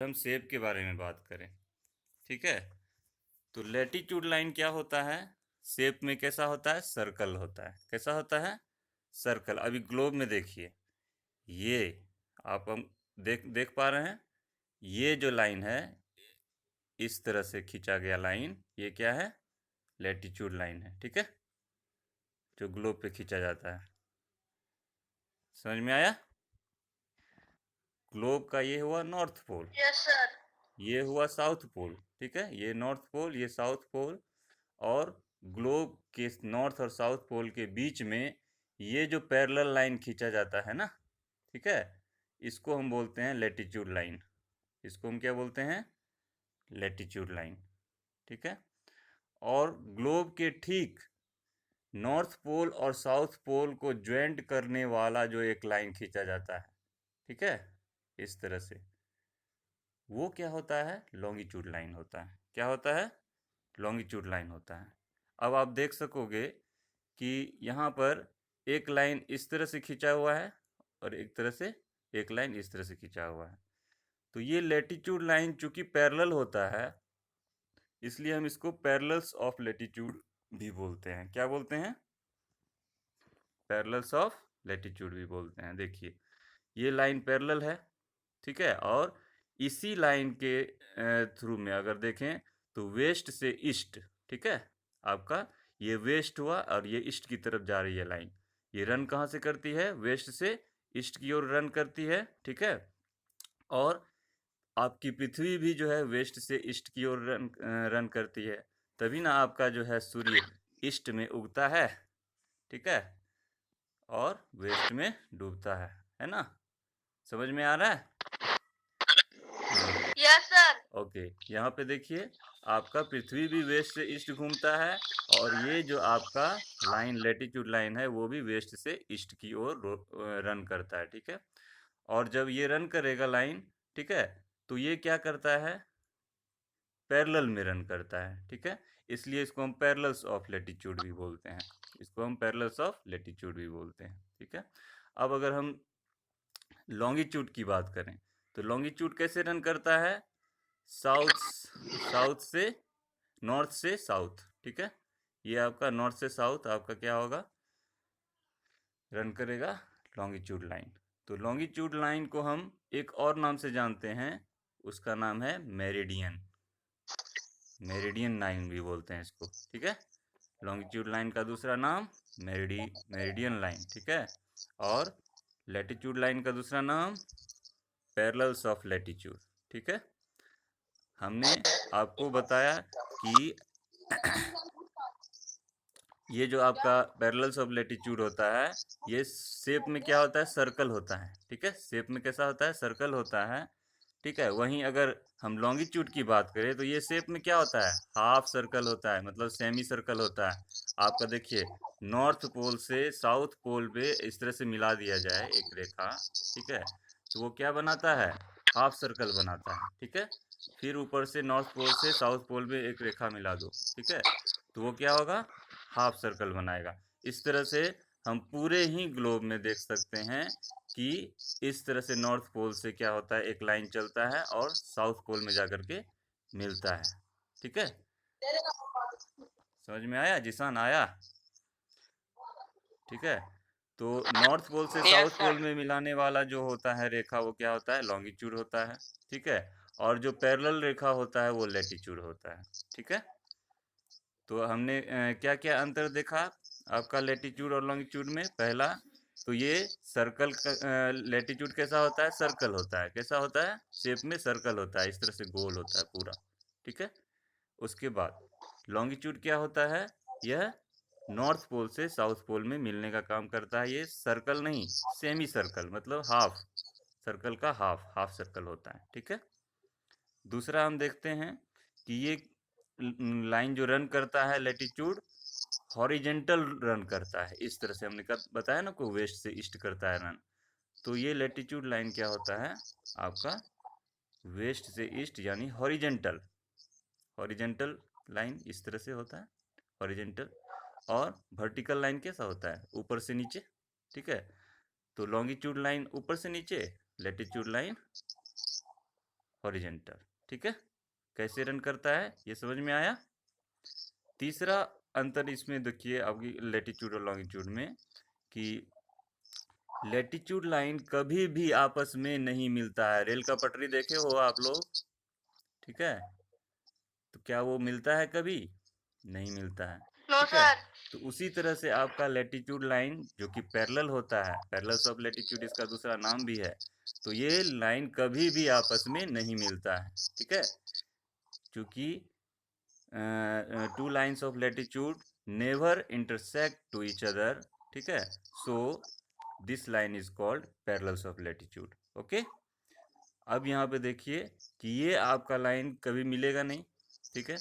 हम शेप के बारे में बात करें। ठीक है, तो लेटीट्यूड लाइन क्या होता है? शेप में कैसा होता है? सर्कल होता है। कैसा होता है? सर्कल। अभी ग्लोब में देखिए, ये आप हम देख देख पा रहे हैं, ये जो लाइन है, इस तरह से खींचा गया लाइन, ये क्या है? लेटीट्यूड लाइन है। ठीक है, जो ग्लोब पे खींचा जाता है। समझ में आया? ग्लोब का ये हुआ नॉर्थ पोल, यस सर। ये हुआ साउथ पोल। ठीक है, ये नॉर्थ पोल, ये साउथ पोल। और ग्लोब के नॉर्थ और साउथ पोल के बीच में ये जो पैरेलल लाइन खींचा जाता है ना, ठीक है, इसको हम बोलते हैं लेटीट्यूड लाइन। इसको हम क्या बोलते हैं? Latitude line. ठीक है, और ग्लोब के ठीक नॉर्थ पोल और साउथ पोल को ज्वाइंट करने वाला जो एक लाइन खींचा जाता है, ठीक है, इस तरह से, वो क्या होता है? लॉन्गिट्यूड लाइन होता है। क्या होता है? लॉन्गिट्यूड लाइन होता है। अब आप देख सकोगे कि यहाँ पर एक लाइन इस तरह से खींचा हुआ है और एक तरह से, एक लाइन इस तरह से खींचा हुआ है। तो ये लेटीट्यूड लाइन चूंकि पैरेलल होता है, इसलिए हम इसको पैरेलल्स ऑफ लेटीट्यूड भी बोलते हैं। क्या बोलते हैं? पैरेलल्स ऑफ लेटीट्यूड भी बोलते हैं। देखिए, ये लाइन पैरेलल है, ठीक है, और इसी लाइन के थ्रू में अगर देखें तो वेस्ट से ईस्ट, ठीक है, आपका ये वेस्ट हुआ और ये ईस्ट की तरफ जा रही है लाइन। ये रन कहाँ से करती है? वेस्ट से ईस्ट की ओर रन करती है। ठीक है, और आपकी पृथ्वी भी जो है वेस्ट से ईस्ट की ओर रन करती है। तभी ना आपका जो है सूर्य ईस्ट में उगता है, ठीक है, और वेस्ट में डूबता है ना? समझ में आ रहा है? हाँ, यस सर। ओके। यहाँ पे देखिए, आपका पृथ्वी भी वेस्ट से ईस्ट घूमता है, और ये जो आपका लाइन लेटीट्यूड लाइन है वो भी वेस्ट से ईस्ट की ओर रन करता है। ठीक है, और जब ये रन करेगा लाइन, ठीक है, तो ये क्या करता है? पैरेलल में रन करता है। ठीक है, इसलिए इसको हम पैरेलल्स ऑफ लेटीट्यूड भी बोलते हैं। इसको हम पैरेलल्स ऑफ लेटीट्यूड भी बोलते हैं। ठीक है, अब अगर हम लॉन्गिट्यूड की बात करें, तो लॉन्गिट्यूड कैसे रन करता है? साउथ साउथ से, नॉर्थ से साउथ। ठीक है, ये आपका नॉर्थ से साउथ आपका क्या होगा? रन करेगा लॉन्गिट्यूड लाइन। तो लॉन्गिट्यूड लाइन को हम एक और नाम से जानते हैं, उसका नाम है मेरिडियन। मेरिडियन लाइन भी बोलते हैं इसको। ठीक है, लॉन्गिट्यूड लाइन का दूसरा नाम मेरिडियन लाइन। ठीक है, और लेटीट्यूड लाइन का दूसरा नाम पैरेलल्स ऑफ लेटीट्यूड। ठीक है, हमने आपको बताया कि ये जो आपका पैरेलल्स ऑफ लेटीट्यूड होता है, ये शेप में क्या होता है? सर्कल होता है। ठीक है, शेप में कैसा होता है? सर्कल होता है। ठीक है, वहीं अगर हम लॉन्गिट्यूड की बात करें तो ये शेप में क्या होता है? हाफ सर्कल होता है, मतलब सेमी सर्कल होता है। आपका देखिए, नॉर्थ पोल से साउथ पोल पे इस तरह से मिला दिया जाए एक रेखा, ठीक है, तो वो क्या बनाता है? हाफ सर्कल बनाता है। ठीक है, फिर ऊपर से नॉर्थ पोल से साउथ पोल में एक रेखा मिला दो, ठीक है, तो वो क्या होगा? हाफ सर्कल बनाएगा। इस तरह से हम पूरे ही ग्लोब में देख सकते हैं कि इस तरह से नॉर्थ पोल से क्या होता है? एक लाइन चलता है और साउथ पोल में जाकर के मिलता है। ठीक है, समझ में आया? जिसान आया? ठीक है, तो नॉर्थ पोल से यस साउथ पोल सर। में मिलाने वाला जो होता है रेखा, वो क्या होता है? लॉन्गिट्यूड होता है। ठीक है, और जो पैरेलल रेखा होता है वो लेटीट्यूड होता है। ठीक है, तो हमने क्या क्या अंतर देखा आपका लेटीट्यूड और लॉन्गिट्यूड में? पहला, तो ये सर्कल का लेटीट्यूड कैसा होता है? सर्कल होता है। कैसा होता है? शेप में सर्कल होता है, इस तरह से गोल होता है पूरा। ठीक है, उसके बाद लॉन्गिट्यूड क्या होता है? यह नॉर्थ पोल से साउथ पोल में मिलने का काम करता है। ये सर्कल नहीं, सेमी सर्कल, मतलब हाफ सर्कल का हाफ हाफ सर्कल होता है। ठीक है, दूसरा हम देखते हैं कि ये लाइन जो रन करता है लेटीट्यूड, हॉरिजेंटल रन करता है। इस तरह से हमने बताया ना, को वेस्ट से ईस्ट करता है रन। तो ये लेटीट्यूड लाइन क्या होता है आपका? वेस्ट से ईस्ट, यानी हॉरिजेंटल। हॉरिजेंटल लाइन इस तरह से होता है, हॉरिजेंटल। और वर्टिकल लाइन कैसा होता है? ऊपर से नीचे। ठीक है, तो लॉन्गिट्यूड लाइन ऊपर से नीचे, लेटीट्यूड लाइन हॉरिजेंटल। ठीक है, कैसे रन करता है ये समझ में आया। तीसरा अंतर इसमें देखिए आपकी लैटिट्यूड और लॉन्गिट्यूड में कि लैटिट्यूड लाइन कभी भी आपस में नहीं मिलता है। रेल का पटरी देखे हो आप लोग, ठीक है, तो क्या वो मिलता है? कभी नहीं मिलता है। ठीक है, तो उसी तरह से आपका लैटिट्यूड लाइन जो कि पैरेलल होता है, पैरेलल्स ऑफ लैटिट्यूड इसका दूसरा नाम भी है, तो ये लाइन कभी भी आपस में नहीं मिलता है। ठीक है, क्योंकि two lines of latitude never intersect to each other. ठीक है, so this line is called parallels of latitude. Okay, अब यहाँ पे देखिए कि ये आपका लाइन कभी मिलेगा नहीं। ठीक है,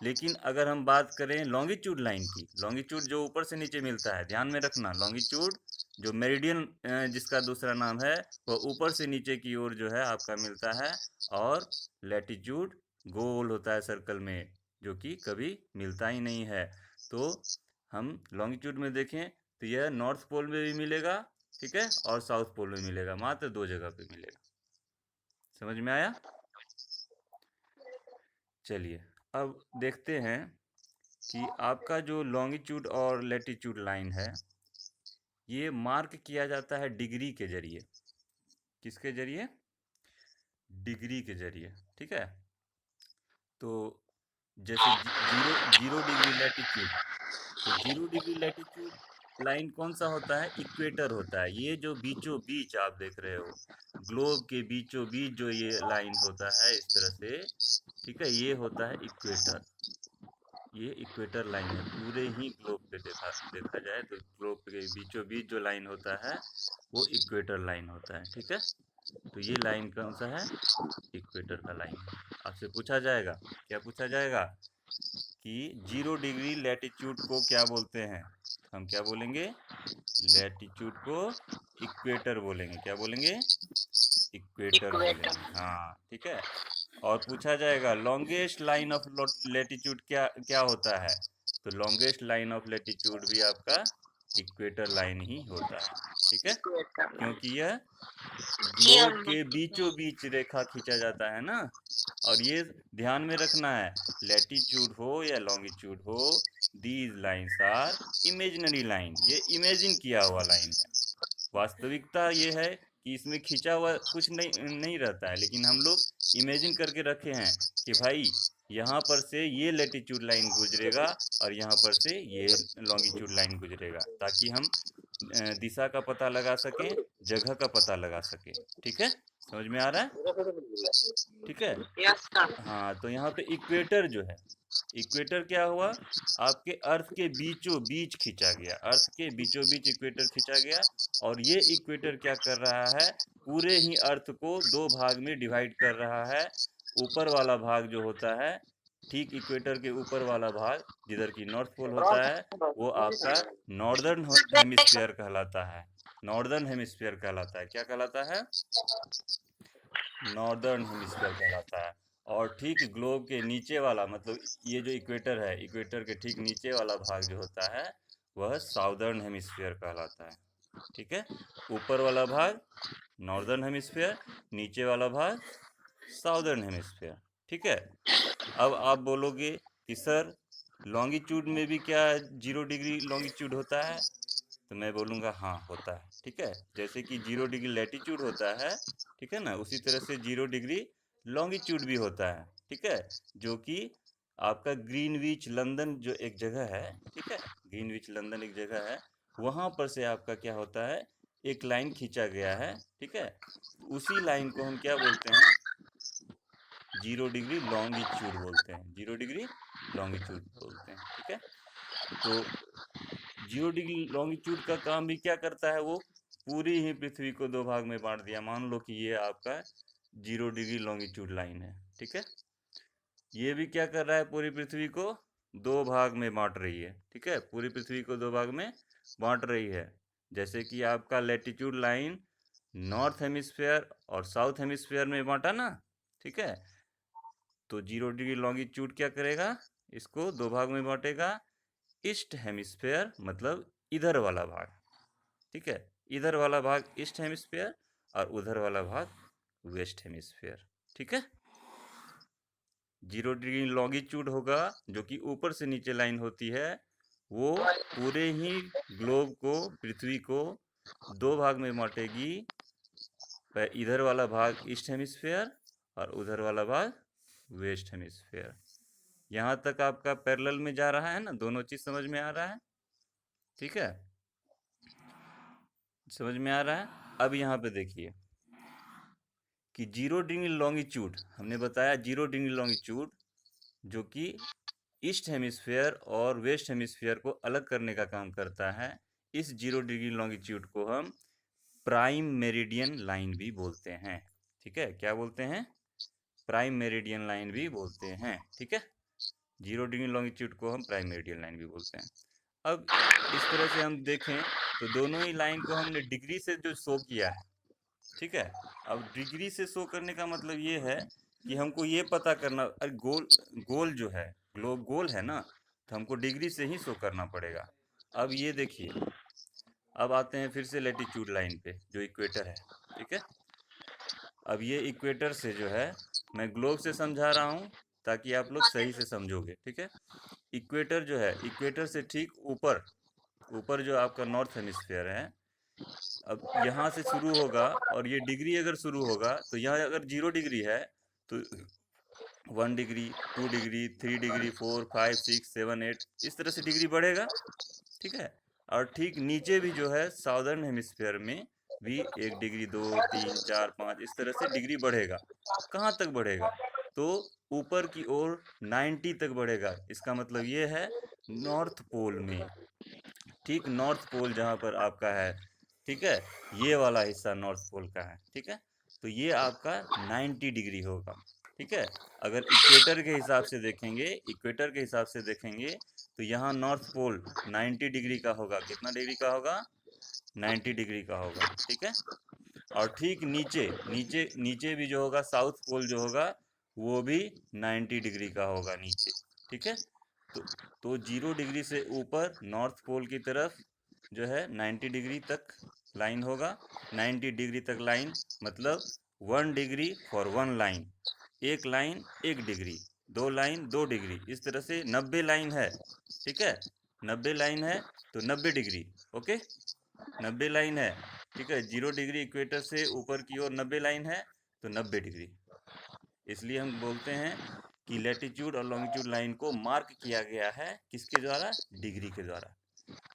लेकिन अगर हम बात करें लॉन्गिट्यूड लाइन की, लॉन्गिट्यूड जो ऊपर से नीचे मिलता है, ध्यान में रखना, लॉन्गिट्यूड जो मेरिडियन जिसका दूसरा नाम है, वह ऊपर से नीचे की ओर जो है आपका मिलता है, और लैटिट्यूड गोल होता है सर्कल में, जो कि कभी मिलता ही नहीं है। तो हम लॉन्गिट्यूड में देखें तो यह नॉर्थ पोल में भी मिलेगा, ठीक है, और साउथ पोल में मिलेगा, मात्र 2 जगह पे मिलेगा। समझ में आया? चलिए अब देखते हैं कि आपका जो लॉन्गिट्यूड और लैटिट्यूड लाइन है, ये मार्क किया जाता है डिग्री के जरिए। किसके जरिए? डिग्री के जरिए। ठीक है, तो जैसे जीरो डिग्री लैटिट्यूड, तो 0 डिग्री लैटिट्यूड लाइन कौन सा होता है? इक्वेटर होता है। ये जो बीचों बीच आप देख रहे हो, ग्लोब के बीचों बीच जो ये लाइन होता है इस तरह से, ठीक है, ये होता है इक्वेटर। ये इक्वेटर लाइन है पूरे ही ग्लोब पे। देखा जाए तो ग्लोब के बीचों बीच जो लाइन होता है वो इक्वेटर लाइन होता है। ठीक है, तो ये लाइन कौन सा है? इक्वेटर का लाइन है। आपसे पूछा जाएगा, क्या पूछा जाएगा कि 0 डिग्री लैटिट्यूड को क्या बोलते हैं? हम क्या बोलेंगे? लैटिट्यूड को इक्वेटर बोलेंगे। क्या बोलेंगे? इक्वेटर बोलेंगे। हाँ, ठीक है। और पूछा जाएगा लॉन्गेस्ट लाइन ऑफ लैटिट्यूड क्या क्या होता है? तो लॉन्गेस्ट लाइन ऑफ लैटिट्यूड भी आपका इक्वेटर लाइन ही होता है। ठीक है, क्योंकि यह ग्लोब के बीचों बीच रेखा खींचा जाता है ना। और ये ध्यान में रखना है, लैटिट्यूड हो या लॉन्गिट्यूड हो, these lines are imaginary line. ये इमेजिन किया हुआ लाइन है। वास्तविकता ये है कि इसमें खींचा हुआ कुछ नहीं रहता है, लेकिन हम लोग इमेजिन करके रखे हैं कि भाई यहाँ पर से ये लैटिट्यूड लाइन गुजरेगा और यहाँ पर से ये लॉन्गिट्यूड लाइन गुजरेगा, ताकि हम दिशा का पता लगा सकें, जगह का पता लगा सकें। ठीक है, समझ में आ रहा है? ठीक है, हाँ, तो यहाँ पे इक्वेटर जो है, इक्वेटर क्या हुआ? आपके अर्थ के बीचों बीच खींचा गया, अर्थ के बीचों बीच इक्वेटर खींचा गया। और ये इक्वेटर क्या कर रहा है? पूरे ही अर्थ को 2 भाग में डिवाइड कर रहा है। ऊपर वाला भाग जो होता है, ठीक इक्वेटर के ऊपर वाला भाग जिधर की नॉर्थ पोल होता है, वो आपका नॉर्दर्न हेमिस्फीयर कहलाता है। नॉर्दर्न हेमिस्फीयर कहलाता है। क्या कहलाता है? नॉर्दर्न हेमिस्फीयर कहलाता है। और ठीक ग्लोब के नीचे वाला, मतलब ये जो इक्वेटर है, इक्वेटर के ठीक नीचे वाला भाग जो होता है, वह साउदर्न हेमिस्फीयर कहलाता है। ठीक है, ऊपर वाला भाग नॉर्दर्न हेमिस्फीयर, नीचे वाला भाग साउदर्न हेमिस्फीयर। ठीक है, अब आप बोलोगे कि सर लॉन्गिट्यूड में भी क्या 0 डिग्री लॉन्गिट्यूड होता है? तो मैं बोलूँगा हाँ होता है। ठीक है, जैसे कि 0 डिग्री लैटिट्यूड होता है, ठीक है ना, उसी तरह से 0 डिग्री लॉन्गिट्यूड भी होता है। ठीक है, जो कि आपका ग्रीनविच लंदन जो एक जगह है, ठीक है, ग्रीनविच लंदन एक जगह है, वहाँ पर से आपका क्या होता है, एक लाइन खींचा गया है। ठीक है, उसी लाइन को हम क्या बोलते हैं? 0 डिग्री लॉन्गिट्यूड बोलते हैं। 0 डिग्री लॉन्गिट्यूड बोलते हैं। ठीक है, तो 0 डिग्री लॉन्गिट्यूड का काम भी क्या करता है? वो पूरी ही पृथ्वी को 2 भाग में बांट दिया। मान लो कि ये आपका 0 डिग्री लॉन्गिट्यूड लाइन है। ठीक है, ये भी क्या कर रहा है? पूरी पृथ्वी को 2 भाग में बांट रही है। ठीक है, पूरी पृथ्वी को 2 भाग में बांट रही है। जैसे कि आपका लैटिट्यूड लाइन नॉर्थ हेमिस्फीयर और साउथ हेमिस्फीयर में बांटा ना। ठीक है, तो 0 डिग्री लॉन्गिट्यूड क्या करेगा? इसको 2 भाग में बांटेगा। ईस्ट हेमिस्फीयर मतलब इधर वाला भाग, ठीक है, इधर वाला भाग ईस्ट हेमिस्फीयर और उधर वाला भाग वेस्ट हेमिस्फीयर। ठीक है। 0 डिग्री लॉन्गिट्यूड होगा, जो कि ऊपर से नीचे लाइन होती है, वो पूरे ही ग्लोब को, पृथ्वी को 2 भाग में बांटेगी। इधर वाला भाग ईस्ट हेमिस्फेयर और उधर वाला भाग वेस्ट हेमिस्फेयर। यहाँ तक आपका पैरेलल में जा रहा है ना, दोनों चीज समझ में आ रहा है, ठीक है, समझ में आ रहा है। अब यहाँ पे देखिए कि 0 डिग्री लॉन्गिट्यूड, हमने बताया 0 डिग्री लॉन्गिट्यूड जो कि ईस्ट हेमिस्फेयर और वेस्ट हेमिस्फेयर को अलग करने का काम करता है। इस 0 डिग्री लॉन्गिट्यूड को हम प्राइम मेरिडियन लाइन भी बोलते हैं, ठीक है। क्या बोलते हैं? प्राइम मेरिडियन लाइन भी बोलते हैं, ठीक है। 0 डिग्री लॉन्गिट्यूड को हम प्राइम मेरिडियन लाइन भी बोलते हैं। अब इस तरह से हम देखें तो दोनों ही लाइन को हमने डिग्री से जो शो किया है, ठीक है। अब डिग्री से शो करने का मतलब ये है कि हमको ये पता करना, अरे गोल गोल जो है, ग्लोब गोल है ना, तो हमको डिग्री से ही शो करना पड़ेगा। अब ये देखिए, अब आते हैं फिर से लैटिट्यूड लाइन पे जो इक्वेटर है, ठीक है। अब ये इक्वेटर से जो है, मैं ग्लोब से समझा रहा हूँ ताकि आप लोग सही से समझोगे, ठीक है। इक्वेटर जो है, इक्वेटर से ठीक ऊपर, ऊपर जो आपका नॉर्थ हेमिस्फीयर है, अब यहाँ से शुरू होगा और ये डिग्री अगर शुरू होगा तो यहाँ अगर 0 डिग्री है तो 1 डिग्री, 2 डिग्री, 3 डिग्री, 4, 5, 6, 7, 8 इस तरह से डिग्री बढ़ेगा, ठीक है। और ठीक नीचे भी जो है साउदर्न हेमिस्फीयर में भी 1 डिग्री, 2, 3, 4, 5 इस तरह से डिग्री बढ़ेगा। कहाँ तक बढ़ेगा? तो ऊपर की ओर 90 तक बढ़ेगा। इसका मतलब ये है नॉर्थ पोल में, ठीक नॉर्थ पोल जहाँ पर आपका है, ठीक है, ये वाला हिस्सा नॉर्थ पोल का है, ठीक है। तो ये आपका 90 डिग्री होगा, ठीक है। अगर इक्वेटर के हिसाब से देखेंगे, इक्वेटर के हिसाब से देखेंगे तो यहाँ नॉर्थ पोल 90 डिग्री का होगा। कितना डिग्री का होगा? 90 डिग्री का होगा, ठीक है। और ठीक नीचे नीचे नीचे भी जो होगा, साउथ पोल जो होगा वो भी 90 डिग्री का होगा नीचे, ठीक है। तो तो 0 डिग्री से ऊपर नॉर्थ पोल की तरफ जो है 90 डिग्री तक लाइन होगा। 90 डिग्री तक लाइन मतलब 1 डिग्री फॉर 1 लाइन, एक लाइन 1 डिग्री, 2 लाइन 2 डिग्री, इस तरह से 90 लाइन है, ठीक है। 90 लाइन है तो 90 डिग्री, ओके, 90 लाइन है, ठीक है। 0 डिग्री इक्वेटर से ऊपर की ओर 90 लाइन है तो 90 डिग्री। इसलिए हम बोलते हैं कि लैटिट्यूड और लॉन्गिट्यूड लाइन को मार्क किया गया है किसके द्वारा? डिग्री के द्वारा।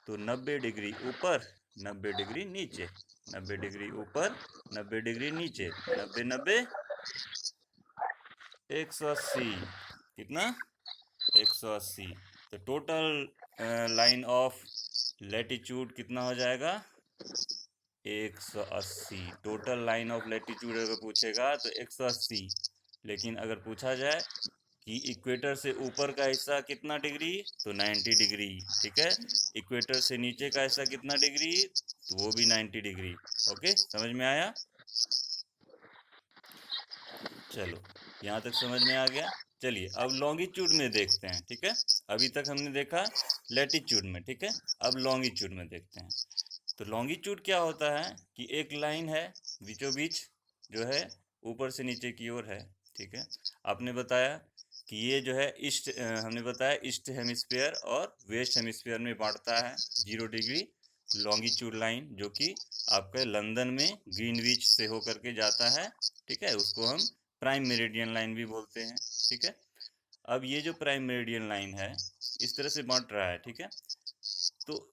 तो 90 डिग्री ऊपर, 90 डिग्री नीचे, 90 डिग्री ऊपर, 90 डिग्री नीचे, 90 90 180। कितना? 180। तो टोटल लाइन ऑफ लैटिट्यूड कितना हो जाएगा? 180। टोटल लाइन ऑफ लैटिट्यूड अगर पूछेगा तो 180। लेकिन अगर पूछा जाए कि इक्वेटर से ऊपर का हिस्सा कितना डिग्री, तो 90 डिग्री, ठीक है। इक्वेटर से नीचे का हिस्सा कितना डिग्री, तो वो भी 90 डिग्री। ओके, समझ में आया? चलो, यहाँ तक समझ में आ गया। चलिए अब लॉन्गिट्यूड में देखते हैं, ठीक है। अभी तक हमने देखा लैटिट्यूड में, ठीक है। अब लॉन्गिट्यूड में देखते हैं। तो लॉन्गिट्यूड क्या होता है कि एक लाइन है बीचों बीच जो है ऊपर से नीचे की ओर है, ठीक है। आपने बताया कि ये जो है ईस्ट, हमने बताया ईस्ट हेमिस्फीयर और वेस्ट हेमिस्फीयर में बांटता है 0 डिग्री लॉन्गिट्यूड लाइन, जो कि आपके लंदन में ग्रीनविच से होकर के जाता है, ठीक है। उसको हम प्राइम मेरिडियन लाइन भी बोलते हैं, ठीक है। अब ये जो प्राइम मेरिडियन लाइन है इस तरह से बांट रहा है, ठीक है। तो